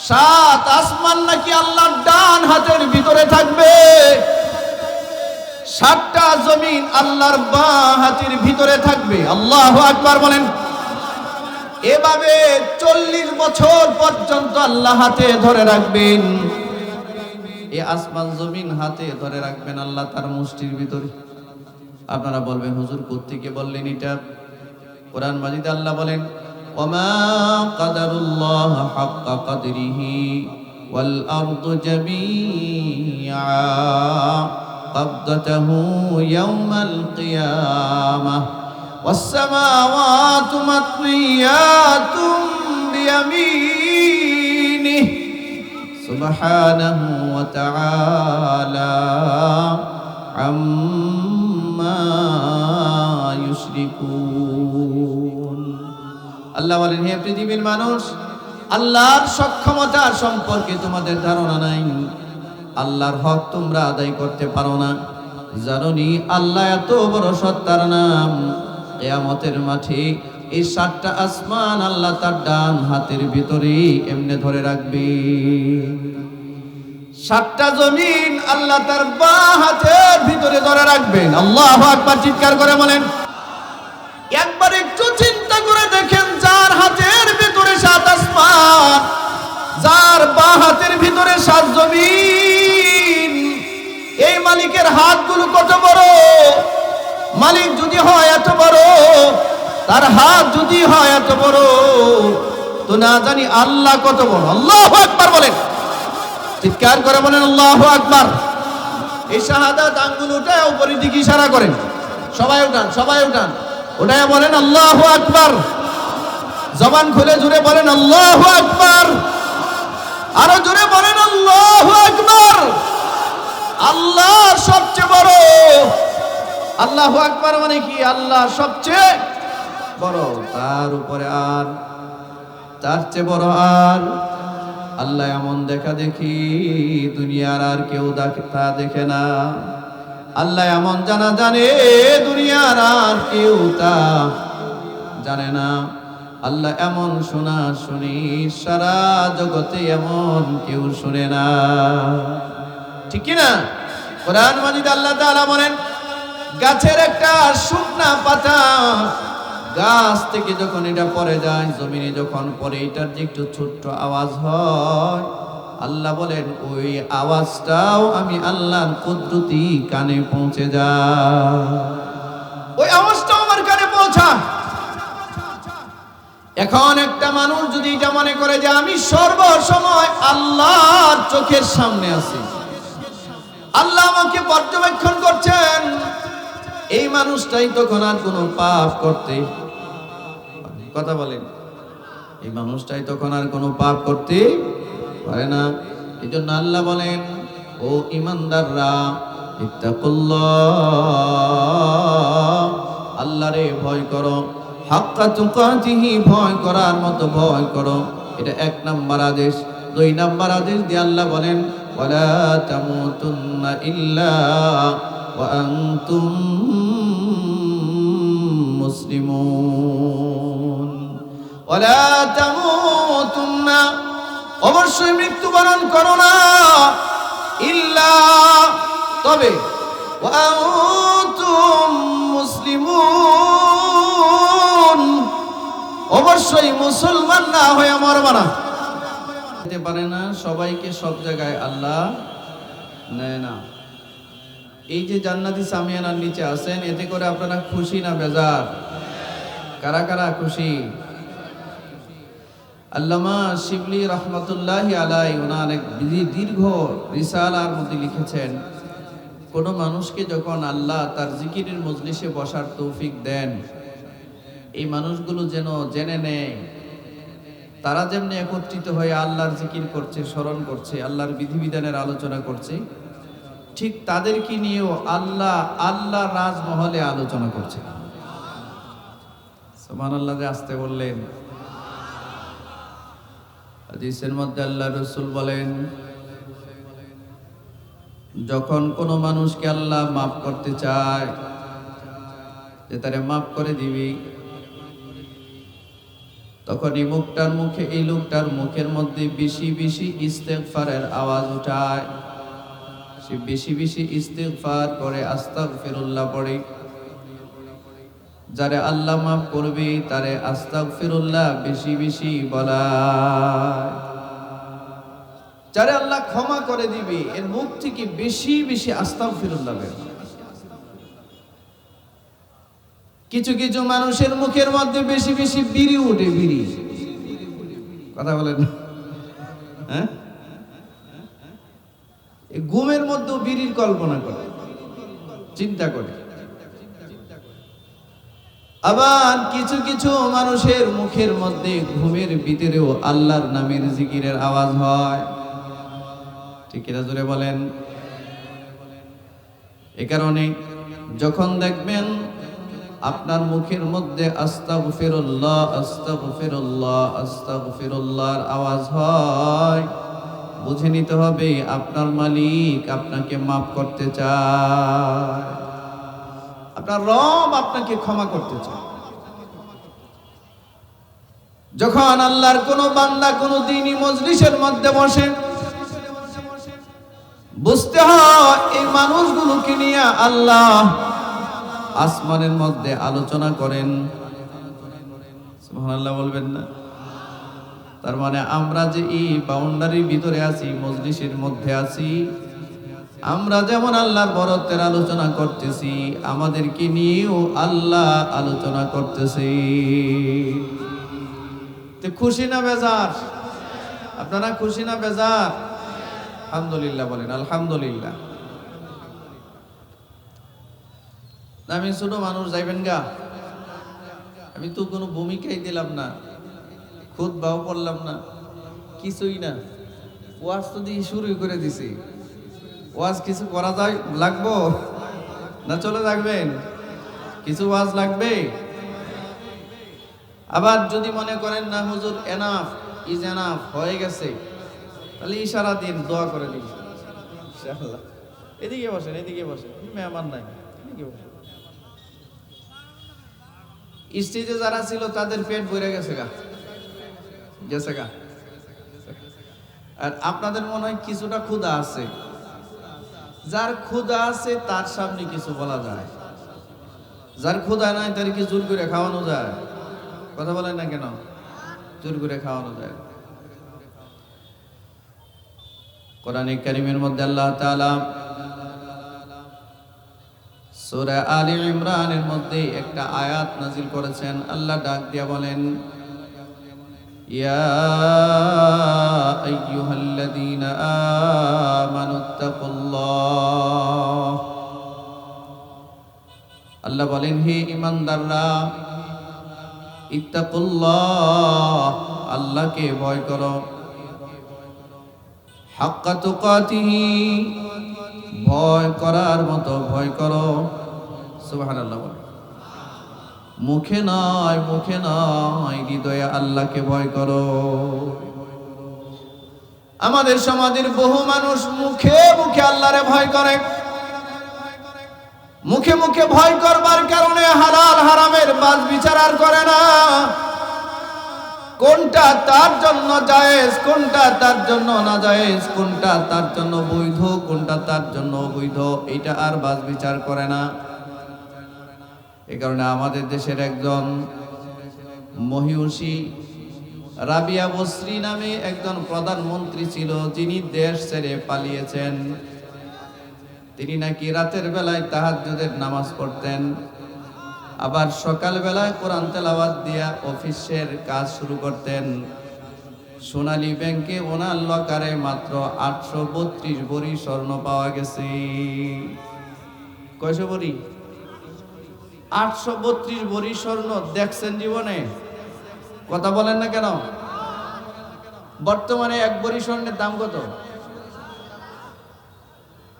সাত আসমান নাকি আল্লাহর ডান হাতের ভিতরে থাকবে, সাতটা জমিন আল্লাহর বাঁ হাতের ভিতরে থাকবে। আল্লাহু আকবার বলেন। এভাবে 40 বছর পর্যন্ত আল্লাহ হাতে ধরে রাখবেন। এই আসমান জমিন হাতে ধরে রাখবেন আল্লাহ তার মুষ্টির ভিতরে। আপনারা বলবেন হুজুর কোত্থেকে বললেন এটা? কোরআন মাজিদে আল্লাহ বলেন, ওমা কাদারুল্লাহ হাক্কা কাদরিহি ওয়াল আরদু জামিআ ক্বাবদাতুহু ইয়াওমাল কিয়ামাহ ওয়াস সামাওয়াতু মাতওয়াতুম বিয়ামিনিহি সুবহানাহু ওয়া তাআলা আম্মা ইউশরিকুন। আল্লাহ বলেন, হে পৃথিবীর মানুষ, আল্লাহর সক্ষমতা সম্পর্কে তোমাদের ধারণা নাই, আল্লাহর হক তোমরা আদায় করতে পারো না। জানোনি আল্লাহ এত বড় সত্তার নাম? কিয়ামতের মাঠে এই 7টা আসমান আল্লাহ তার ডান হাতের ভিতরে এমনি ধরে রাখবে, 7টা জমিন আল্লাহ তার বাঁ হাতের ভিতরে ধরে রাখবেন। আল্লাহু আকবার চিৎকার করে বলেন। একবার একটু চিন্তা করে দেখেন, যার হাতের ভিতরে 7 আসমান, যার বাঁ হাতের ভিতরে 7 জমিন, এই মালিকের হাতগুলো কত বড়! মালিক যদি হয় এত বড়, তার হাত যদি হয় এত বড়, তো না জানি আল্লাহ কত বড়। আল্লাহু আকবার বলেন, চিৎকার করে বলেন আল্লাহু আকবার। এই শাহাদাত আঙ্গুল উঠায় উপরের দিকে ইশারা করেন, সবাই উঠান, সবাই উঠান, উঠায় বলেন আল্লাহু আকবার। জবান খুলে জুড়ে বলেন আল্লাহু আকবার, আরো জোরে বলেন আল্লাহু আকবার। আল্লাহ সবচেয়ে বড়। আল্লাহু আকবার মানে কি? আল্লাহ সবচেয়ে বড়, তার উপরে আর তার চেয়ে বড় আর আল্লাহ এমন দেখা দেখি দুনিয়ার আর কেউ তা দেখে না। আল্লাহ এমন জানা জানে দুনিয়ার আর কেউ তা জানে না। আল্লাহ এমন শোনা শুনি সারা জগতে এমন কেউ শুনে না, ঠিক কি না? কোরআন মাজিদে আল্লাহ তাআলা বলেন, গাছের একটা শুকনা পাতা গাছ থেকে যখন এটা পড়ে যায়, জমিনে যখন পড়ে, এটার যে একটু ছোট্ট আওয়াজ হয়, আল্লাহ বলেন ওই আওয়াজটাও আমি আল্লাহর কুদরতি কানে পৌঁছে যায়, ওই আওয়াজটাও আমার কানে পৌঁছায়। এখন একটা মানুষ যদি এটা মনে করে যে আমি সর্বসময় আল্লাহর চোখের সামনে আছি, আল্লাহ আমাকে পর্যবেক্ষণ করছেন, এই মানুষটাই তখন আর কোনো পাপ করতে, কথা বলেন, এই মানুষটাই তখন আর কোনো পাপ করতে পারে না। এই জন্য আল্লাহ বলেন, ও ইমানদাররা, ইত্তাকুল্লাহ, আল্লাহরে ভয় করো, হাক্কা তুকাতিহি, ভয় করার মতো ভয় করো। এটা 1 নাম্বার আদেশ। 2 নাম্বার আদেশ দিয়ে আল্লাহ বলেন, ওয়ালা তামুতুন্না ইল্লা ওয়া আনতুম মুসলিমুন। ওয়ালা তামুতুন্না, অবশ্যই মৃত্যুবরণ করো না, ইল্লা, তবে, ওয়া আনতুম মুসলিমুন, অবশ্যই মুসলমান না হয়ে মরবা না। হতে পারে না সবাইকে সব জায়গায় আল্লাহ নেয় না। এই যে জান্নাতি সামিয়ানার নিচে আছেন, এতে করে আপনারা খুশি না বেজার? কারা কারা খুশি? আল্লামা শিবলি রহমতুল্লাহি আলাইহি ওনার এক দীর্ঘ রিসালার মধ্যে লিখেছেন, কোন মানুষকে যখন আল্লাহ তার জিকিরের মজলিসে বসার তৌফিক দেন, এই মানুষগুলো যেন জেনে নেয় তারা যেমনি একত্রিত হয়ে আল্লাহর জিকির করছে, স্মরণ করছে, আল্লাহর বিধিবিধানের আলোচনা করছে, ঠিক তাদেরকে নিয়েও আল্লাহ আল্লাহ রাজমহলে আলোচনা করছে। সুবহানাল্লাহ, যে আসতে বললেন। হাদিসের মধ্যে আল্লাহ রাসূল বলেন, যখন কোনো মানুষকে আল্লাহ মাফ করতে চায়, যে তারে মাফ করে দিবি, তখন এই লোকটার মুখের মধ্যে বেশি বেশি ইস্তেগফারের আওয়াজ উঠায়। সে বেশি বেশি ইস্তেগফার করে, আস্তাগফিরুল্লাহ পড়ে। যারে আল্লাহ মাফ করবে তারে আস্তাগফিরুল্লাহ বেশি বেশি বলায়। যারে আল্লাহ ক্ষমা করে দিবে এর মুখ থেকে বেশি বেশি আস্তাগফিরুল্লাহ বের হয়। কিছু কিছু মানুষের মুখের মধ্যে বেশি বেশি বিড়ি উঠে, বিড়ি। কথা বলেন, হ্যাঁ? ঘুমের মধ্যেও বিড়ির কল্পনা করে, চিন্তা করে। আবার কিছু কিছু মানুষের মুখের মধ্যে ঘুমের ভিতরেও আল্লাহর নামের জিকিরের আওয়াজ হয়। ঠিক কিনা জোরে বলেন? এ কারণে যখন দেখবেন আপনার মুখের মধ্যে আস্তাগফিরুল্লাহ আস্তাগফিরুল্লাহ আস্তাগফিরুল্লাহর আওয়াজ হয়, বুঝে নিতে হবে আপনার মালিক আপনাকে মাফ করতে চায়, আপনার রব আপনাকে ক্ষমা করতে চায়। যখন আল্লাহর কোন বান্দা কোন দ্বীনি মজলিসের মধ্যে বসে, বুঝতে হয় এই মানুষগুলোকে নিয়ে আল্লাহ আসমানের মধ্যে আলোচনা করেন। সুবহানাল্লাহ বলবেন না? তার মানে আমরা যে এই বাউন্ডারির ভিতরে আছি, মজলিসের মধ্যে আছি, আমরা যেমন আল্লাহর বরত্বের আলোচনা করতেছি, আমাদেরকে নিয়েও আল্লাহ আলোচনা করতেছে। তো খুশি না বেজার? আপনারা খুশি না বেজার? আলহামদুলিল্লাহ বলেন, আলহামদুলিল্লাহ। আমি ছোট মানুষ, যাইবেন গা? আমি তো কোনো ভূমিকাই দিলাম না, খুতবাও পড়লাম না, কিছুই না। ওয়াজ তো দিয়ে শুরুই করে দিছি। ওয়াজ কিছু করা যায়, লাগবো না চলে থাকবেন? কিছু ওয়াজ লাগবে। আবার যদি মনে করেন না হুজুর এনাফ ইজ এনাফ, হয়ে গেছে, তাহলে ইশারা দিন, দোয়া করে দিন ইনশাআল্লাহ। এদিকে বসেন, এদিকে বসেন, মেহমান নাই, এদিকে বসেন। স্টেজে যারা ছিল তাদের পেট ভরে গেছে গা, গেছে গা। আর আপনাদের মনে হয় কিছুটা ক্ষুধা আছে। যার ক্ষুধা আছে তার সামনে কিছু বলা যায়, যার ক্ষুধা নাই তার কি জোর করে খাওয়ানো যায়? কথা বলেন না কেন? জোর করে খাওয়ানো যায়। কোরআনে কারীমের মধ্যে আল্লাহ তাআলা সূরা আলে ইমরানের মধ্যে একটা আয়াত নাযিল করেছেন। আল্লাহ ডাক দিয়া বলেন, ইয়া আইয়ুহাল্লাযীনা আমানুত্তাকুল্লাহ। আল্লাহ বলেন, হে ঈমানদাররা, ইত্তাকুল্লাহ, আল্লাহকে ভয় করো, হাক্কা তুকাতিহি, ভয় করার মতো ভয় করো। সুবহানাল্লাহ। মুখে নয়, মুখে নয়, হৃদয়ে আল্লাহকে ভয় করো। আমাদের সমাজের বহু মানুষ মুখে মুখে আল্লাহরে ভয় করে, মুখে মুখে ভয় করবার কারণে হালাল হারামের বাজ বিচার আর করে না। কোনটা তার জন্য জায়েজ, কোনটা তার জন্য না জায়েজ, কোনটা তার জন্য বৈধ, কোনটা তার জন্য অবৈধ, এটা আর বাজ বিচার করে না। এই কারণে আমাদের দেশের একজন মহিষী রাবিয়া বসরি নামে একজন প্রধানমন্ত্রী ছিল, যিনি দেশ ছেড়ে পালিয়েছেন। তিনি নাকি রাতের বেলায় তাহাজ্জুদের নামাজ পড়তেন, আবার সকাল বেলায় কোরআন তেলাওয়াত দিয়া অফিসের কাজ শুরু করতেন। সোনালী ব্যাংকে ওনার লকারে মাত্র 832 ভরি স্বর্ণ পাওয়া গেছে। কয়শো ভরি? 832 ভরি স্বর্ণ দেখছেন জীবনে? কথা বলেন না কেন? বর্তমানে 1 ভরি স্বর্ণের দাম কত?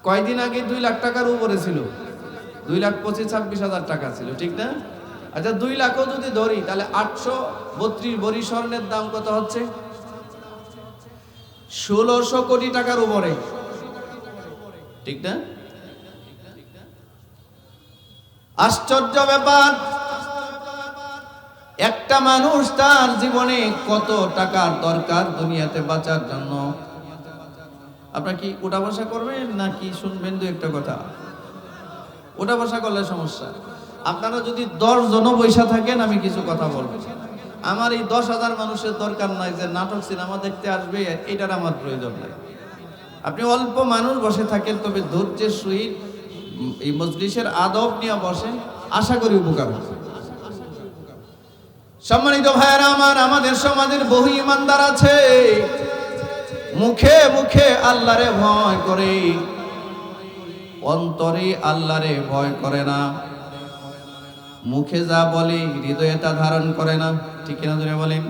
কয়দিন আগে 2 লাখ টাকার উপরে ছিল, 2,25,26,000 টাকা ছিল, ঠিক না? আচ্ছা 2 লাখও যদি ধরি তাহলে 832 ভরি স্বর্ণের দাম কত হচ্ছে? 1600 কোটি টাকার উপরে, ঠিক না? আশ্চর্য ব্যাপার, একটা মানুষ তার জীবনে কত টাকার দরকার দুনিয়াতে বাঁচার জন্য? আপনারা কি উঠা বসা করবেন নাকি শুনবেন দু একটা কথা? উঠা বসা করলে সমস্যা। আপনারা যদি 10 জন বৈশা থাকেন আমি কিছু কথা বলবো। আমার এই 10,000 মানুষের দরকার নাই যে নাটক সিনেমা দেখতে আসবে, এটার আমার প্রয়োজন নাই। আপনি অল্প মানুষ বসে থাকেন, তবে ধৈর্যের সহিত এই মজলিসের আদব নিয়ে বসেন, আশা করি উপকার হবে। সম্মানিত ভাইয়েরা আমার, আমাদের সমাজের বহু ইমানদার আছে মুখে মুখে আল্লাহরে ভয় করে, অন্তরে আল্লাহরে ভয় করে না। মুখে যা বলে হৃদয়ে তা ধারণ করে না। ঠিক কিনা জোরে বলেন?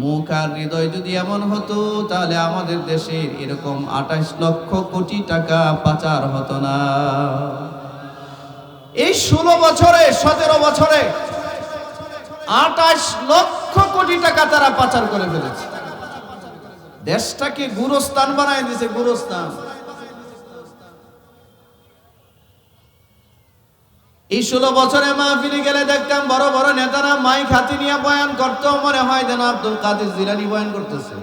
মুখ আর হৃদয় যদি এমন হতো তাহলে আমাদের দেশের এরকম 28 লক্ষ কোটি টাকা পাচার হতো না। এই 16 বছরে 17 বছরে 28 লক্ষ কোটি টাকা তারা পাচার করে ফেলেছে। দেশটাকে গুরুস্থান বানায় দিয়েছে, গুরুস্থান। এই 16 বছরে মাহফিলে গেলে দেখতাম বড় বড় নেতারা মাইক হাতে নিয়ে বয়ান করতো, মনে হয় যেন আব্দুল কাদের জিলানী বয়ান করতেছে।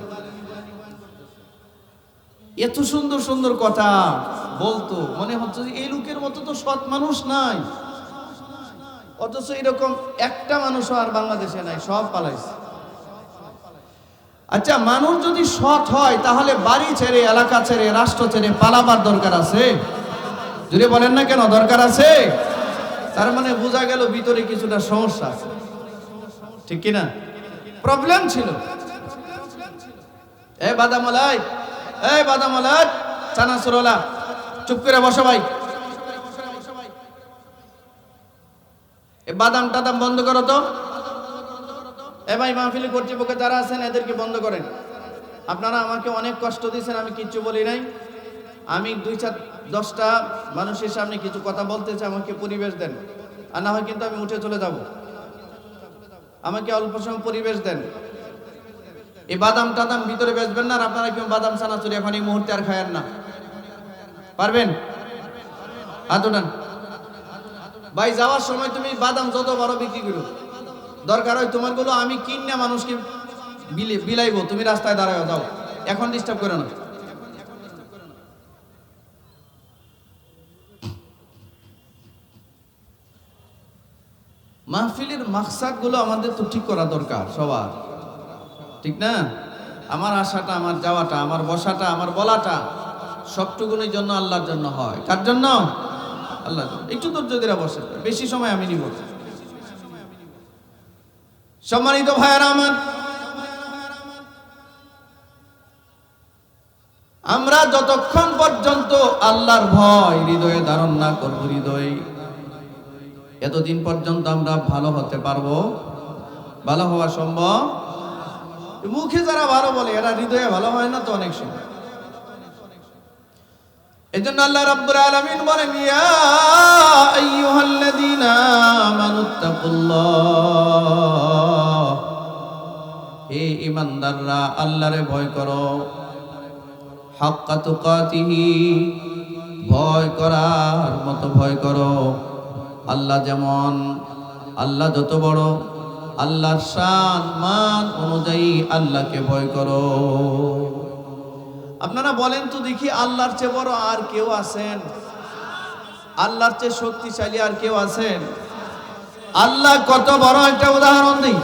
এত সুন্দর সুন্দর কথা বলতো, মনে হচ্ছে যে এই লোকের মতো তো সৎ মানুষ নাই। অথচ এরকম একটা মানুষও আর বাংলাদেশে নাই, সব পালাইছে। আচ্ছা, মানুষ যদি সৎ হয় তাহলে বাড়ি ছেড়ে, এলাকা ছেড়ে, রাষ্ট্র ছেড়ে পালাবার দরকার আছে? যদি বলেন না কেন দরকার আছে? তার মানে বোঝা গেল ভিতরে কিছুটা সমস্যা আছে, ঠিক কিনা? প্রবলেম ছিল। এই বাদামলাই, এই বাদামলাই, চানাচুরলা, চুপ করে বসো ভাই। এই বাদাম টাদাম বন্ধ করো তো। এ ভাই, মাহফিল কর্তৃপক্ষ যারা আছেন এদেরকে বন্ধ করেন। আপনারা আমাকে অনেক কষ্ট দিয়েছেন, আমি কিচ্ছু বলি নাই। আমি 2-10টা মানুষের সামনে কিছু কথা বলতে চাই, আমাকে পরিবেশ দেন, আর না হয় কিন্তু আমি উঠে চলে যাব। আমাকে অল্প সময় পরিবেশ দেন। এই বাদাম টাদাম ভিতরে বেচবেন না, আর আপনারা কেউ বাদাম চানাচুর এখন এই মুহূর্তে আর খায়েন না, পারবেন? হাত উঠান ভাই। যাওয়ার সময় তুমি বাদাম যত বড় বিক্রি করো, দরকার হয় তোমার গুলো আমি কিনা মানুষকে বিলাইবো, তুমি রাস্তায় দাঁড়ায় যাও, এখন ডিস্টার্ব করো না। মাহফিলের মাকসাদ গুলো আমাদের তো ঠিক করা দরকার সবার, ঠিক না? আমার আশাটা, আমার যাওয়াটা, আমার বসাটা, আমার বলাটা সবটুকুনের জন্য, আল্লাহর জন্য হয়। কার জন্য? আল্লাহর জন্য। একটু ধৈর্য ধরে বসে, বেশি সময় আমি নিব। সম্মানিত ভাইয়েরা আমার, আমরা যতক্ষণ পর্যন্ত আল্লাহর ভয় হৃদয়ে ধারণ না করব, হৃদয়ে, এতদিন পর্যন্ত আমরা ভালো হতে পারবো? ভালো হওয়া সম্ভব? মুখে যারা ভালো বলে এরা হৃদয়ে ভালো হয় না তো অনেক সময়। এজন্য আল্লাহ রাব্বুল আলামিন বলেন, ইয়া আইয়ুহাল্লাযীনা আমানুত্তাকুল্লাহ, হে ঈমানদাররা আল্লাহরে ভয় করো। হাক্কা তুকাতিহি, ভয় করার মতো ভয় করো। আল্লাহ যেমন, আল্লাহ যত বড়, আল্লাহর শান মান অনুযায়ী আল্লাহকে ভয় করো। আপনারা বলেন তো দেখি, আল্লাহর চেয়ে বড় আর কেউ আছেন? আল্লাহর চেয়ে শক্তিশালী আর কেউ আছেন? আল্লাহ কত বড় একটা উদাহরণ দিই।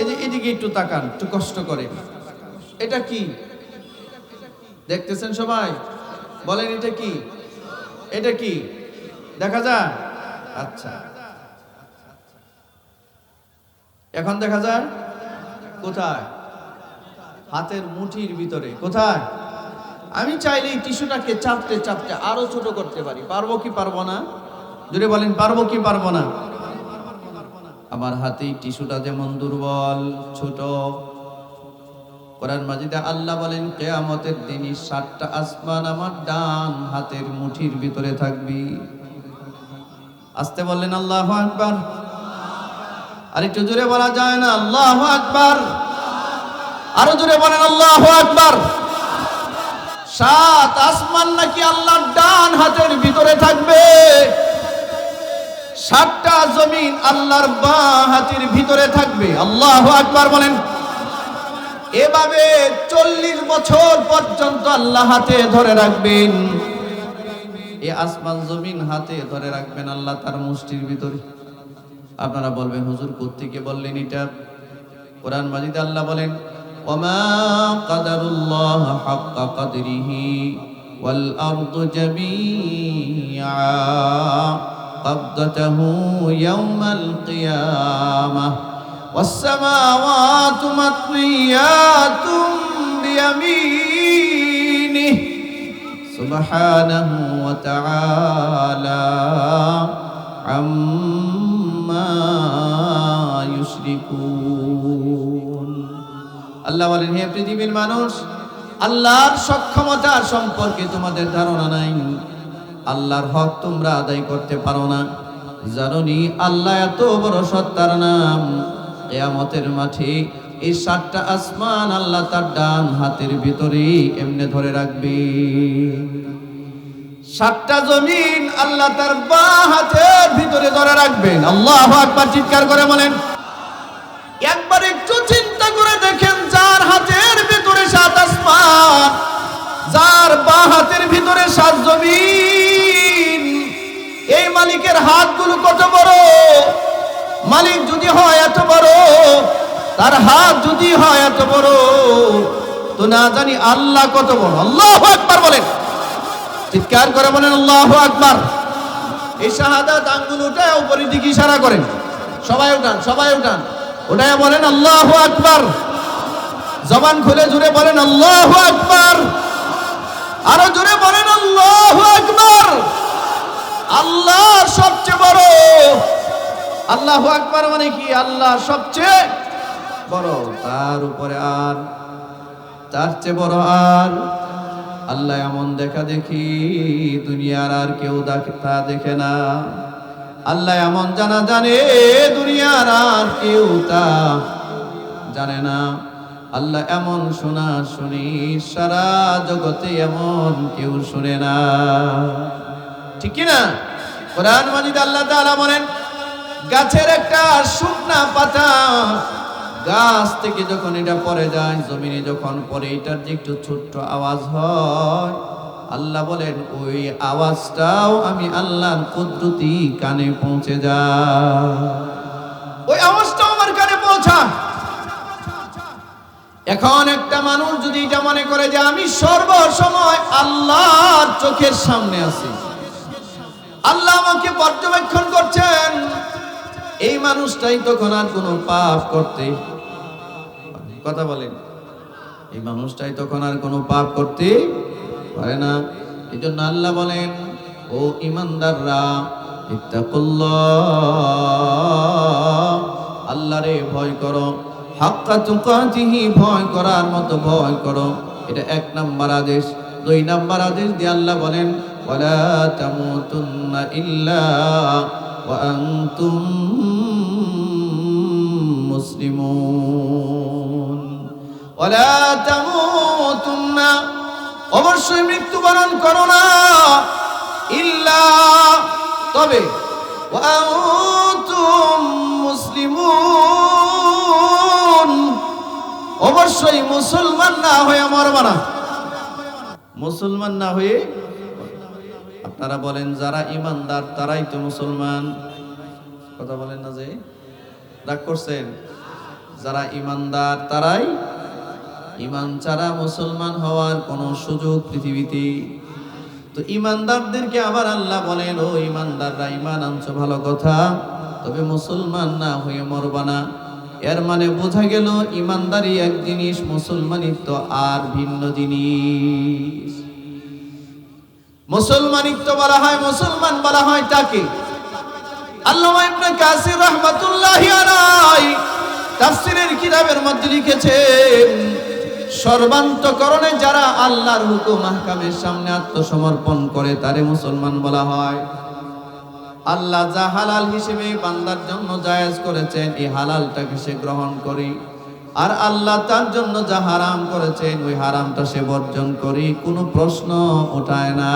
এই যে এদিকে একটু তাকান, একটু কষ্ট করে। এটা কি দেখতেছেন সবাই? বলেন এটা কি? এটা কি দেখা যায়? আচ্ছা, এখন দেখা যায় কোথায়? হাতের মুঠির ভিতরে। কোথায়? আমি চাইলে এই টিস্যুটাকে চাপতে চাপতে আরো ছোট করতে পারি। পারবো কি পারবো না? যদি বলেন পারবো কি পারবো না? আমার হাতে টিস্যুটা যেমন দুর্বল, ছোট, কোরআন মাজিদে আল্লাহ বলেন কিয়ামতের দিনে 7টা আসমান আমার ডান হাতের মুঠির ভিতরে থাকবে। আস্তে বললেন আল্লাহু আকবার। আরেকটু জোরে বলা যায় না? আল্লাহু আকবার। আরো জোরে বলেন আল্লাহু আকবার। 7 আসমান নাকি আল্লাহর ডান হাতের ভিতরে থাকবে। 7টা জমিন আল্লাহর বাঁ হাতের ভিতরে থাকবে। আল্লাহু আকবার বলেন। এভাবে 40 বছর পর্যন্ত আল্লাহ হাতে ধরে রাখবেন। এই আসমান জমিন হাতে ধরে রাখবেন আল্লাহ তার মুষ্টির ভিতরে। আপনারা বলবেন হুজুর কোত্থেকে বললেন এটা? কোরআন মাজিদে আল্লাহ বলেন, ওমা কাদারুল্লাহ হাক্কা কাদরিহি ওয়াল আরদু জামিআ ক্বাবদাতুহু ইয়াওমাল কিয়ামাহ ওয়াস সামাওয়াতু মাতওয়াতুম বিয়ামিনিহি সুবহানাহু ওয়া তাআলা আম্মা ইউশরিকুন। আল্লাহ বলেন, হে পৃথিবীর মানুষ, আল্লাহর সক্ষমতা সম্পর্কে তোমাদের ধারণা নাই, আল্লাহর হক তোমরা আদায় করতে পারো না। জানোনি আল্লাহ এত বড় সত্তার নাম? কিয়ামতের মাঠে এই 7টা আসমান আল্লাহ তার ডান হাতের ভিতরে এমনি ধরে রাখবে। 7টা জমিন আল্লাহ তার বাঁ হাতের ভিতরে ধরে রাখবেন। আল্লাহু আকবার চিৎকার করে বলেন। একবার একটু চিন্তা করে দেখেন, যার হাতের ভিতরে 7 আসমান, যার বাঁ হাতের ভিতরে 7 জমিন, এই মালিকের হাতগুলো কত বড়! মালিক যদি হয় এত বড়, তার হাত যদি হয় এত বড়, তো না জানি আল্লাহ কত বড়। আল্লাহু আকবার বলেন। চিৎকার করে বলেন আল্লাহু আকবার। এই শাহাদাত আঙ্গুলটা উপরের দিকে ইশারা করেন। সবাই উঠান, সবাই উঠান, ওটাই বলেন আল্লাহু আকবার। জবান খুলে জুড়ে বলেন আল্লাহু আকবার। আরো জোরে বলেন আল্লাহু আকবার। আল্লাহ সবচেয়ে বড়। আল্লাহু আকবার মানে কি? আল্লাহ সবচেয়ে বড়, তার উপরে আর তার চেয়ে বড় আর আল্লাহ এমন দেখা দেখি দুনিয়ার আর কেউ তা দেখে না। আল্লাহ এমন জানা জানে দুনিয়ার আর কেউ তা জানে না। আল্লাহ এমন শোনা শুনি সারা জগতে এমন কেউ শুনে না। ঠিক কি না? কোরআন মাজিদে আল্লাহ তাআলা বলেন, গাছের একটা শুকনা পাতা গাছ থেকে যখন এটা পড়ে যায়, জমিনে যখন পড়ে, এটার যে একটু ছোট্ট আওয়াজ হয়, আল্লাহ বলেন ওই আওয়াজটাও আমি আল্লাহর কুদরতি কানে পৌঁছে যায়। ওই আওয়াজটাও আমার কানে পৌঁছায়। এখন একটা মানুষ যদি এটা মনে করে যে আমি সর্বসময় আল্লাহর চোখের সামনে আছি, আল্লাহ আমাকে পর্যবেক্ষণ করছেন, এই মানুষটাই তখন আর কোনো পাপ করতে, কথা বলেন, এই মানুষটাই তখন আর কোনো পাপ করতে পারে না। এই জন্য আল্লাহ বলেন, ও ইমানদাররা, ইত্তাকুল্লাহ, আল্লাহরে ভয় করো, হাক্কা তুকাতিহি, ভয় করার মতো ভয় করো। এটা 1 নাম্বার আদেশ। 2 নাম্বার আদেশ দিয়ে আল্লাহ বলেন, ওয়ালা তামুতুন্না ইল্লা ওয়া আনতুম মুসলিমুন। ওয়ালা তামুতুন্না, অবশ্যই মৃত্যুবরণ করো না, ইল্লা, তবে, ওয়া আনতুম মুসলিমুন, অবশ্যই মুসলমান না হয়ে মরবা না। মুসলমান না হয়ে, আপনারা বলেন যারা ইমানদার তারাই তো মুসলমান, কথা বলেন না যে? রাগ করছেন? যারা ইমানদার তারাই, ইমান ছাড়া মুসলমান হওয়ার কোনো সুযোগ পৃথিবীতে। তো ইমানদারদেরকে আবার আল্লাহ বলেন, ও ইমানদাররা, ইমান আনছো ভালো কথা, তবে মুসলমান না হয়ে মরবা না। এর মানে বোঝা গেল ইমানদারি এক জিনিস, মুসলমানিত্ব আর ভিন্ন জিনিস। মুসলমানিত্ব বলা হয়, মুসলমান বলা হয় তাকে। আল্লামা ইবনে কাসির রাহমাতুল্লাহি আলাইহি তাফসীরের কিতাবের মধ্যে লিখেছেন, সর্বান্তকরণে যারা আল্লাহর হুকুম আহকামের সামনে আত্মসমর্পণ করে তারে মুসলমান বলা হয়। আল্লাহ যা হালাল হিসেবে বান্দার জন্য জায়েজ করেছেন, এই হালালটাকে সে গ্রহণ করে, আর আল্লাহ তার জন্য যা হারাম করেছেন ওই হারামটা সে বর্জন করে, কোনো প্রশ্ন ওঠায় না,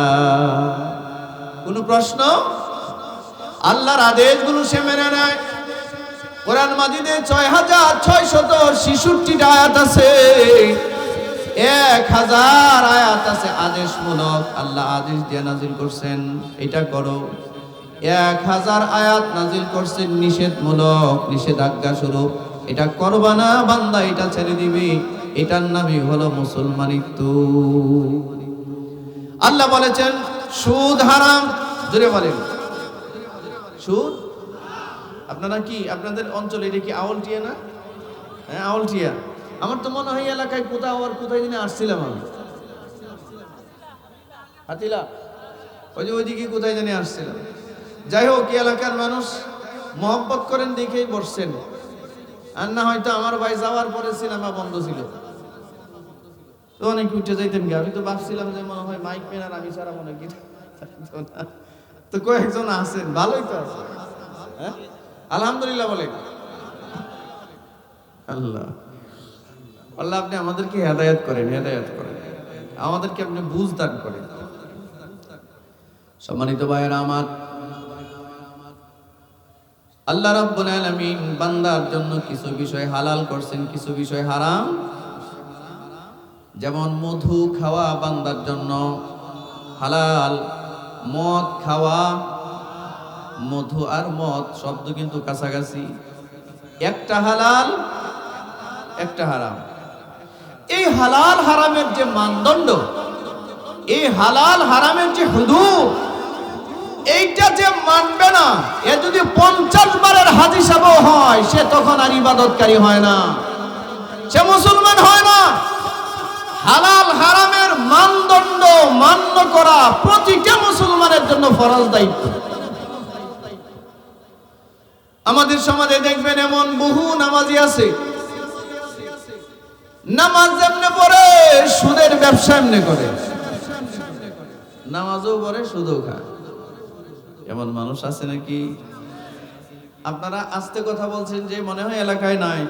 কোনো প্রশ্ন আল্লাহর আদেশগুলো সে মেনে নেয়। কোরআন মাজিদে 6666টা আয়াত আছে, 1000 আয়াত আছে আদেশমূলক, আল্লাহ আদেশ দিয়ে নাজিল করছেন এটা করো। 1000 আয়াত নাজিল করছেন নিষেধমূলক, নিষেধাজ্ঞা স্বরূপ, এটা করবা না বান্দা, এটা ছেড়ে দিবি। এটার নামই হলো মুসলমানিত্ব। আল্লাহ বলেছেন সুদ হারাম। জোরে বলেন সুদ। আপনারা কি আপনাদের অঞ্চলে এটা কি আউলটিয়া না? হ্যাঁ আউলটিয়া। আমার তো মনে হয় এলাকায় কোথাও আর কোথায় দিনে আসছিলাম আমি, হাতিলা ওইদিকে কোথায় জানি আসছিলাম। যাই হোক, এলাকার মানুষ মহব্বত করেন দেখেই বসছেন, আর না হয়তো আমার ভাই যাওয়ার পরে সিনেমা বন্ধ ছিল তো অনেক উঠে যাইতেন গে। আমি তো ভাবছিলাম যে মনে হয় মাইক পেন আর আমি সারা মনে কি তো কয়েকজন আছেন, ভালোই তো আছে। হ্যাঁ আলহামদুলিল্লাহ বলেন। আল্লাহ আল্লাহ আপনি আমাদেরকে হেদায়েত করেন, হেদায়েত করেন, আমাদেরকে আপনি বুঝ দান করেন। সম্মানিত ভাইয়েরা আমার, আল্লাহ রাব্বুল আলামিন বান্দার জন্য কিছু বিষয় হালাল করছেন, কিছু বিষয় হারাম। যেমন মধু খাওয়া বান্দার জন্য হালাল, মদ খাওয়া, মধু আর মদ শব্দ কিন্তু কাছাকাছি, একটা হালাল একটা হারাম। এই হালাল হারামের যে মানদণ্ড, এই হালাল হারামের যে হুদুদ, এইটা যে মানবে না, এ যদি 50 বারের হাজী সাহেব হয়, সে তখন আর ইবাদতকারী হয় না, সে মুসলমান হয় না। হালাল হারামের মানদণ্ড মান্য করা প্রতিটা মুসলমানের জন্য ফরজ দায়িত্ব। আমাদের সমাজে দেখবেন এমন বহু নামাজি আছে, নামাজ এমনি পড়ে সুদের ব্যবসা এমনি করে, নামাজও পড়ে সুদও খায়। এমন মানুষ আছে নাকি? আপনারা আস্তে কথা বলছেন যে মনে হয় এলাকায় নাই।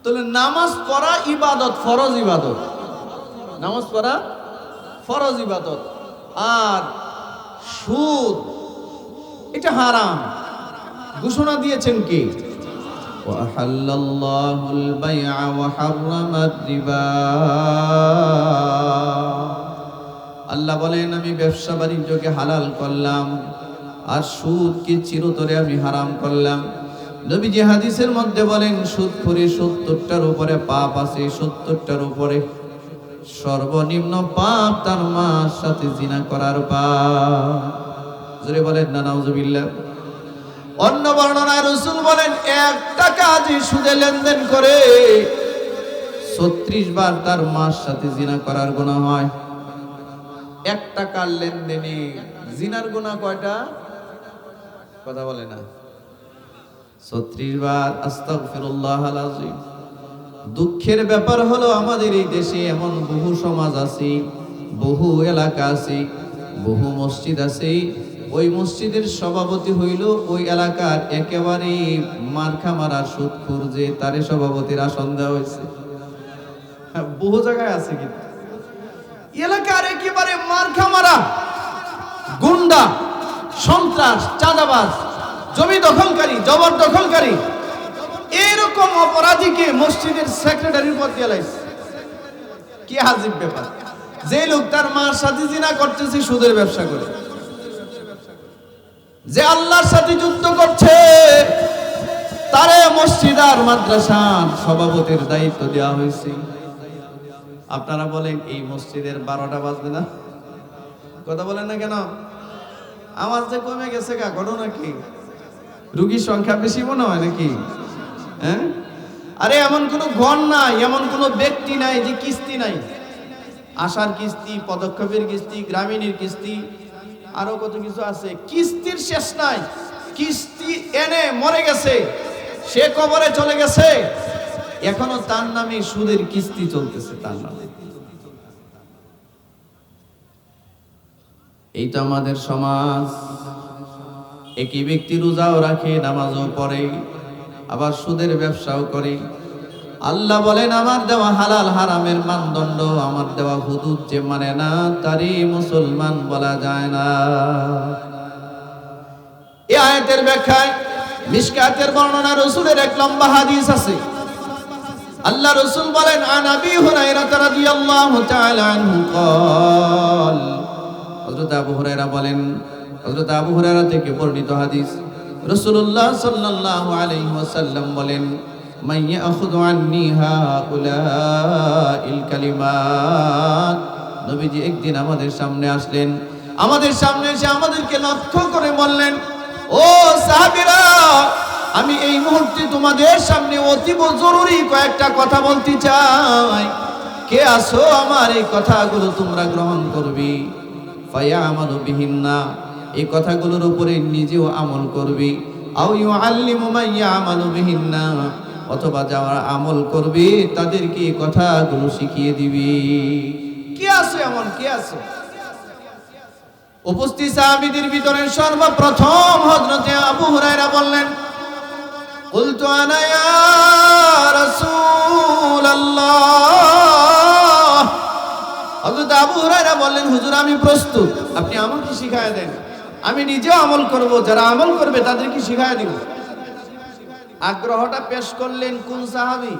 তাহলে নামাজ পড়া ইবাদত, ফরজ ইবাদত, নামাজ পড়া ফরজ ইবাদত, আর সুদ এটা হারাম। ঘোষণা দিয়েছেন কি? ওয়াহাল্লাল্লাহুল বাই'a ওয়া হাররামার রিবা। আল্লাহ বলেন আমি ব্যবসা বাণিজ্যকে হালাল করলাম আর সুদকে চিরতরে আমি হারাম করলাম। নবীজি হাদিসের মধ্যে বলেন সুদখোরি 70টার উপরে পাপ আছে, 70টার উপরে সর্বনিম্ন পাপ তার মার সাথে জিনা করার পাপ। জোরে বলেন না নাউজুবিল্লাহ। অন্য বর্ণনায় রাসূল বলেন 1 টাকা যে সুদে লেনদেন করে 36 বার তার মার সাথে জিনা করার গুনাহ হয়। 1 টাকার লেনদেনে জিনার গুনাহ কয়টা? কথা বলে না, 36 বার। আস্তাগফিরুল্লাহাল আযীম। দুঃখের ব্যাপার হলো আমাদের এই দেশে এমন বহু সমাজ আছে, বহু এলাকা আছে, বহু মসজিদ আছে, ওই মসজিদের সভাপতি হইল ওই এলাকার একেবারে মার্কা মারা সুদখোর, যে তারে সভাপতির আসন দেওয়া হয়েছে। বহু জায়গায় আছে, কিন্তু এলাকার একেবারে মার্কা মারা গুন্ডা, সন্ত্রাস, চাঁদাবাজ, জমি দখলকারী, জবরদখলকারী, এরকম অপরাধীকে মসজিদের সেক্রেটারির পদ দিয়ে লাইছে। কি আজীব ব্যাপার! যে লোক তার মার সাথে জিনা করতেছে সুদের ব্যবসা করে, যে আল্লাহর সাথে যুদ্ধ করছে, তারে মসজিদ আর মাদ্রাসার সভাপতির দায়িত্ব দেওয়া হয়েছে। আপনারা বলেন এই মসজিদের 12টা বাজবে না? কথা বলেন না কেন? আওয়াজ যে কমে গেছে, ঘটনা কি? রোগীর সংখ্যা বেশি মনে হয় নাকি? হ্যাঁ, আরে এমন কোন ঘর নাই, এমন কোন ব্যক্তি নাই যে কিস্তি নাই। আশার কিস্তি, পদক্ষেপের কিস্তি, গ্রামীণের কিস্তি, আরো কত কিছু আছে, কিস্তির শেষ নাই। কিস্তি এনে মরে গেছে, সে কবরে চলে গেছে, এখনো তার নামে সুদের কিস্তি চলতেছে তার নামে। এই তো আমাদের সমাজ। একই ব্যক্তি রোজাও রাখে, নামাজও পড়ে, আবার সুদের ব্যবসাও করে। আল্লাহ বলেন আমার দেওয়া হালাল হারামের মানদণ্ড, আমার দেওয়া হুদুদ যে মানে না তারই মুসলমান বলা যায় না। এই আয়াতের ব্যাখ্যায় মিশকাতের বর্ণনা রাসূলের এক লম্বা হাদিস আছে। আল্লাহ রাসূল বলেন আন আবি হুরায়রা রাদিয়াল্লাহু তাআলা আনহু قال হযরত আবু হুরায়রা বলেন, হযরত আবু হুরায়রা থেকে বর্ণিত হাদিস, রাসূলুল্লাহ সাল্লাল্লাহু আলাইহি ওয়াসাল্লাম বলেন মান ইয়াখুযু আন্নি হাউলাইল কালিমাত। নবীজি একদিন আমাদের সামনে আসলেন, আমাদের সামনে এসে আমাদেরকে লক্ষ্য করে বললেন, ও সাহাবীরা, আমি এই মুহূর্তে তোমাদের সামনে অতীব জরুরি কয়েকটা কথা বলতে চাই। কে আসো আমার এই কথাগুলো তোমরা গ্রহণ করবি, ফায়ামালু বিহিন্না, এই কথাগুলোর উপরে নিজেও আমল করবি, আও ইউআল্লিমু মান ইয়ামালু বিহিন্না, অথবা যারা আমল করবে তাদেরকে এই কথাগুলো শিখিয়ে দিবি। কে আছে এমন, কে আছে? উপস্থিত সাহাবীদের ভিতরে সর্বপ্রথম হযরত আবু হুরায়রা বললেন, কুলতু আনা ইয়া রাসূলুল্লাহ। হযরত আবু হুরায়রা বললেন, হুজুর আমি প্রস্তুত, আপনি আমাকে শিখায়া দেন, আমি নিজেও আমল করব, যারা আমল করবে তাদেরকে শিখায়া দিব। আগ্রহটা পেশ করলেন কোন সাহাবী?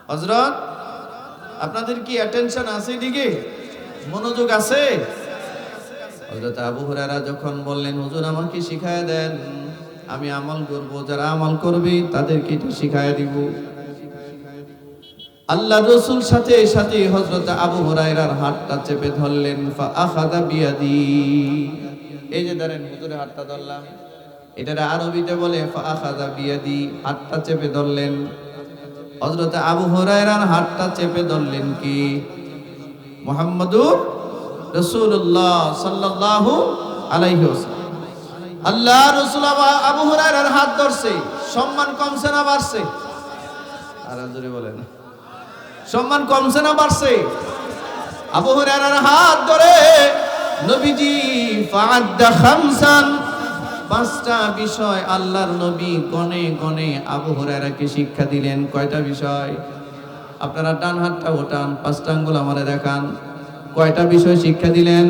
হযরত, আপনাদের কি অ্যাটেনশন আছে, এদিকে মনোযোগ আছে? হযরত আবু হুরায়রা যখন বললেন, হুজুর আমাকে শিখায়া দেন, আমি আমল করব, যারা আমল করবে তাদেরকে এটা শিখায়া দিব। আল্লাহ রাসূল সাথে সাথে হযরত আবু হুরায়রার হাতটা চেপে ধরলেন, ফা আখাযা বিয়াদি, এই যে ধরেন হুজুরের হাতটা ধরলাম, এটার আরবিতে বলে ফা আখাযা বিয়াদি, হাতটা চেপে ধরলেন। হযরত আবু হুরায়রার হাতটা চেপে ধরলেন কি? মুহাম্মাদুর রাসূলুল্লাহ সাল্লাল্লাহু আলাইহি ওয়াসাল্লাম। আল্লাহ রাসূল আবু হুরায়রার হাত ধরছে, সম্মান কমছে না বাড়ছে? আর জোরে বলেন, সম্মান কমছে না বাড়ছে? আবু হুরায়রার হাত ধরে নবীজি ফাআদ্দা খামসান, পাঁচটা বিষয় আল্লাহর নবী গনে গনে আবু হুরায়রাকে শিক্ষা দিলেন। কয়টা বিষয়? আপনারা ডান হাতটা ওঠান, পাঁচটা আঙ্গুল আমারে দেখান। কয়টা বিষয় শিক্ষা দিলেন?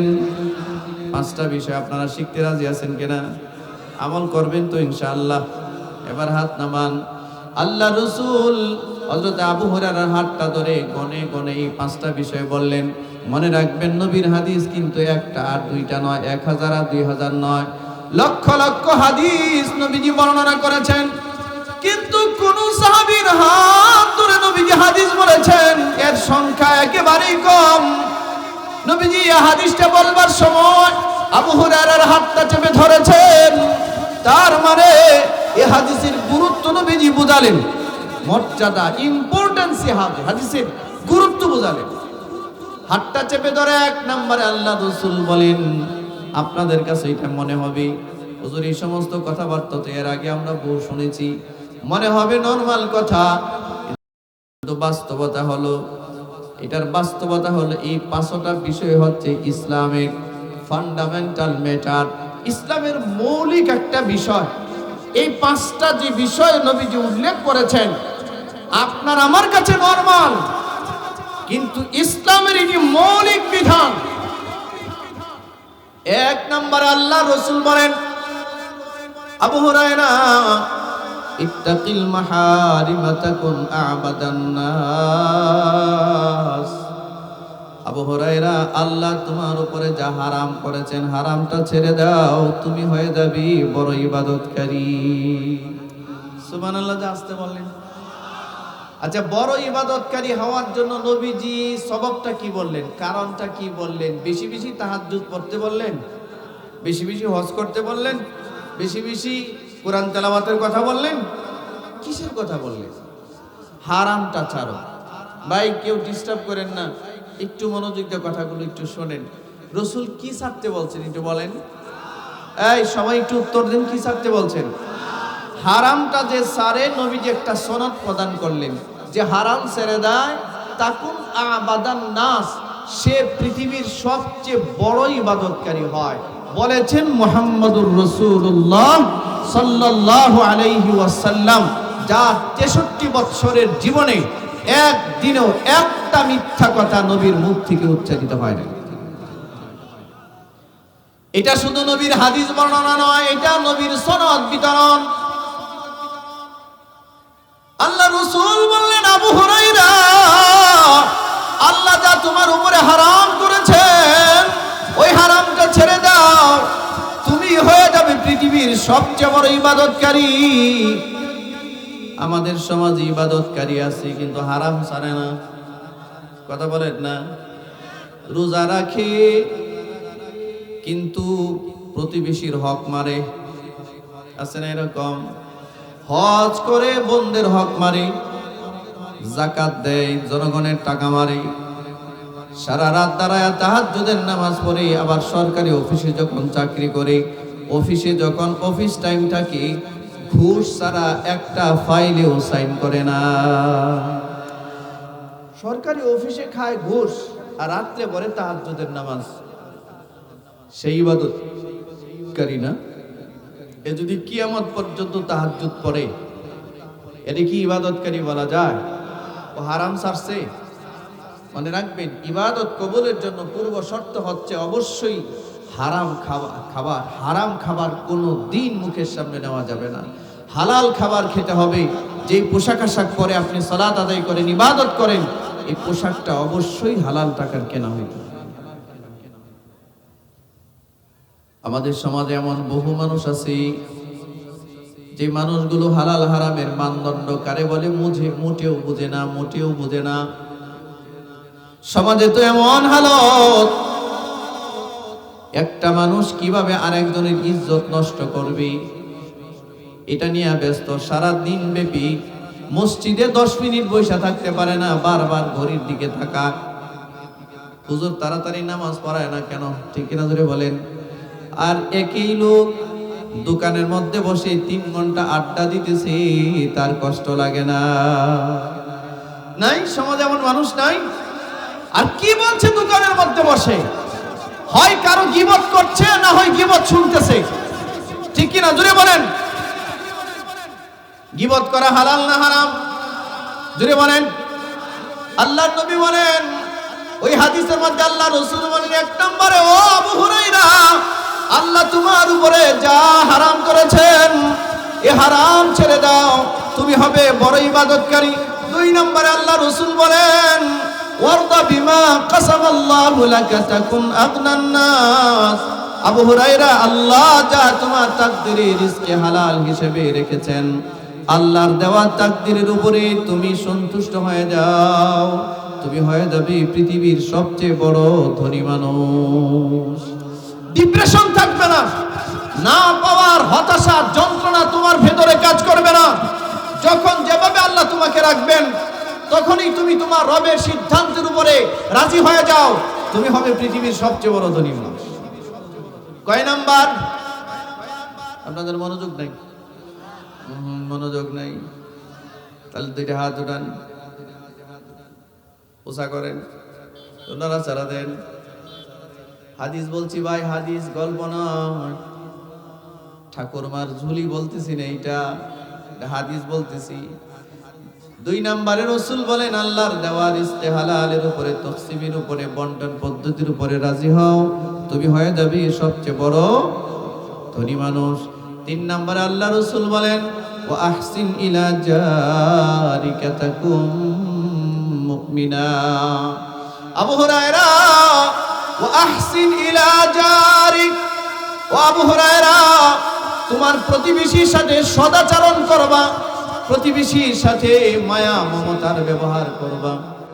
পাঁচটা বিষয়। আপনারা শিখতে রাজি আছেন কিনা? আমল করবেন তো ইনশাআল্লাহ? এবার হাত নামান। আল্লাহ রাসূল হযরত আবু হুরায়রার হাতটা ধরে গনে গনে এই পাঁচটা বিষয় বললেন। মনে রাখবেন, নবীর হাদিস কিন্তু একটা আর দুইটা নয়, 1000 আর 2000 নয়, লক্ষ লক্ষ হাদিস নবীজি বর্ণনা করেছেন। কিন্তু কোন সাহাবীর হাত ধরে নবীজি হাদিস বলেছেন এর সংখ্যা একেবারেই কম। নবীজি এই হাদিসটা বলবার সময় আবু হুরায়রার হাতটা চেপে ধরেছেন, তার মানে এই হাদিসের গুরুত্ব নবীজি বুঝালেন, মর্যাদা, ইম্পর্টেন্স হাদিসের গুরুত্ব বুঝালেন। হাতটা চেপে ধরে এক নম্বরে আল্লাহ রাসূল বলেন, আপনাদের কাছে এটা মনে হবে হুজুর এই সমস্ত কথাবার্তা তো এর আগে আমরা বহু শুনেছি, মনে হবে নরমাল কথা, কিন্তু বাস্তবতা হলো, এটার বাস্তবতা হলো এই পাঁচটা বিষয় হচ্ছে ইসলামের ফান্ডামেন্টাল ম্যাটার, ইসলামের মৌলিক একটা বিষয়। এই পাঁচটা যে বিষয় নবীজি উল্লেখ করেছেন আপনার আমার কাছে নরমাল, কিন্তু ইসলামের এটি মৌলিক বিধান। এক নম্বরে আল্লাহ রাসূল বলেন, আবু হুরায়রা ইত্তাকিল মাহারিমা তাকুন আ'বাদান নাস। আবু হুরায়রা, আল্লাহ তোমার উপরে যা হারাম করেছেন হারামটা ছেড়ে দাও, তুমি হয়ে যাবি বড় ইবাদতকারী। সুবহানাল্লাহ, যা আসতে বললেন। আচ্ছা, বড় ইবাদতকারী হওয়ার জন্য নবীজি সববটা কি বললেন, কারণটা কি বললেন? বেশি বেশি তাহাজ্জুদ পড়তে বললেন, বেশি বেশি হজ করতে বললেন, বেশি বেশি কোরআন তেলাওয়াতের কথা বললেন, কিসের কথা বললেন? হারামটা ছাড়ো। ভাই কেউ ডিস্টার্ব করেন না, একটু মনোযোগ দিয়ে কথাগুলো একটু শোনেন। রাসূল কি ছাড়তে বলছেন একটু বলেন? এই সবাই একটু উত্তর দিন, কি ছাড়তে বলছেন? হারামটা যে সারে নবীজি একটা সনদ প্রদান করলেন, যে হারাম ছেড়ে দেয় তাকুন আ'বাদান নাস, সে পৃথিবীর সবচেয়ে বড় ইবাদতকারী হয়। বলেছেন মুহাম্মদুর রাসূলুল্লাহ সাল্লাল্লাহু আলাইহি ওয়াসাল্লাম। যার 63 বৎসরের জীবনে একদিনও একটা মিথ্যা কথা নবীর মুখ থেকে উচ্চারিত হয় না। এটা শুধু নবীর হাদিস বর্ণনা নয়, এটা নবীর সনদ বিতরণ। আল্লাহ রাসূল বললেন, আবু হুরায়রা, আল্লাহ যা তোমার উপরে হারাম করেছেন ওই হারামটা ছেড়ে দাও, তুমি হয়ে যাবে পৃথিবীর সবচেয়ে বড় ইবাদতকারী। আমাদের সমাজে ইবাদতকারী আছে কিন্তু হারাম ছাড়ে না, কথা বলেন না। রোজা রাখে কিন্তু প্রতিবেশীর হক মারে, আছে না এরকম? হজ করে বন্দের হক মারে, যাকাত দেয়, জনগণের টাকা মারে, সারা রাত দাঁড়ায় তাহাজ্জুদের নামাজ পড়ে, আবার সরকারি অফিসে যখন চাকরি করে, অফিসে যখন অফিস টাইম থাকে, ঘুষ ছাড়া একটা ফাইলেও সাইন করে না। সরকারি অফিসে খায় ঘুষ আর রাত্রে পড়ে তাহাজ্জুদের নামাজ, সেই ইবাদতকারী না? এ যদি কিয়ামত পর্যন্ত তাহাজ্জুদ পড়ে, এটা কি ইবাদতকারী বলা যায়? ও হারাম ছাড়ছে। মনে রাখবেন, ইবাদত কবুলের জন্য পূর্ব শর্ত হচ্ছে অবশ্যই হারাম খাবার। হারাম খাবার কোনো দিন মুখের সামনে নেওয়া যাবে না। হালাল খাবার খেতে হবে। যেই পোশাক আশাক পরে আপনি সালাত আদায় করেন, ইবাদত করেন, এই পোশাকটা অবশ্যই হালাল টাকার কেনা হইতে হবে। আমাদের সমাজে এমন বহু মানুষ আছে যে মানুষগুলো হালাল হারামের মানদণ্ড কারে বলে মোটেও বুঝে না। সমাজে তো এমন হালত, একটা মানুষ কিভাবে আরেকজনের ইজ্জত নষ্ট করবে এটা নিয়ে ব্যস্ত। সারা দিন ব্যাপী মসজিদে 10 মিনিট বসে থাকতে পারে না, বারবার ঘড়ির দিকে থাকা। হুজুর তাড়াতাড়ি নামাজ পড়ায় না কেন? ঠিক কিনা ধরে বলেন। আর একই লোক দোকানের মধ্যে বসে 3 ঘন্টা আড্ডা দিতেছে, তার কষ্ট লাগে না? নাই সমাজে এমন মানুষ নাই? আর কি বলছে দোকানের মধ্যে বসে? হয় কারো গীবত করছে, না হয় গীবত শুনতেছে। ঠিক কিনা জুড়ে বলেন। গীবত করা হালাল না হারাম? জুড়ে বলেন। আল্লাহর নবী বলেন, ওই হাদিসের মধ্যে আল্লাহ রাসূল বলেন, 1 নম্বরে, ও আবু হুরায়রা, আল্লাহ তোমার উপরে যা হারাম করেছেন এই হারাম ছেড়ে দাও, তুমি হবে বড় ইবাদতকারী। 2 নম্বরে আল্লাহ রাসূল বলেন, ওয়ারদা বিমা কাসামাল্লাহু লাকা তাকুন আগনান নাস। আবু হুরায়রা, আল্লাহ যা তোমার তাকদীরে রিজকে হালাল হিসেবে রেখেছেন, আল্লাহর দেওয়া তাকদীরের উপরে তুমি সন্তুষ্ট হয়ে যাও, তুমি হয়ে যাবে পৃথিবীর সবচেয়ে বড় ধনী মানুষ। ডিপ্রেশন থাকবে না, না পাওয়ার হতাশা যন্ত্রণা তোমার ভেতরে কাজ করবে না। যখন যেভাবে আল্লাহ তোমাকে রাখবেন তখনই তুমি তোমার রবের সিদ্ধান্তের উপরে রাজি হয়ে যাও, তুমি হবে পৃথিবীর সবচেয়ে বড় ধনী মানুষ। কয় নাম্বার? আপনাদের মনোযোগ নাই? মনোযোগ নাই? তাহলে 2টা হাত উঠান, ওসা করেন, ওনারা চারা দেন। হাদিস বলছি ভাই, হাদিস গল্প নয়। ঠাকুরমার ঝুলি বলতেছি না, এটা হাদিস বলতেছি। 2 নম্বরে রাসূল বলেন, আল্লাহর দেওয়া রিজকে হালালের উপরে, তকসিমের উপরে, বন্টন পদ্ধতির উপরে রাজি হও, তুমি হয়ে যাবে সবচেয়ে বড় ধনী মানুষ। 3 নম্বরে আল্লাহ রাসূল বলেন, ওয়া আহসিন ইলা জারিকা তাকুম মুমিনা। আবু হুরায়রা, ওয়া আহসিন ইলা জারিক, ও আবু হুরায়রা, তোমার প্রতিবেশীর সাথে সদাচরণ করবা, প্রতিবেশীর সাথে মায়া মমতার ব্যবহার করবা।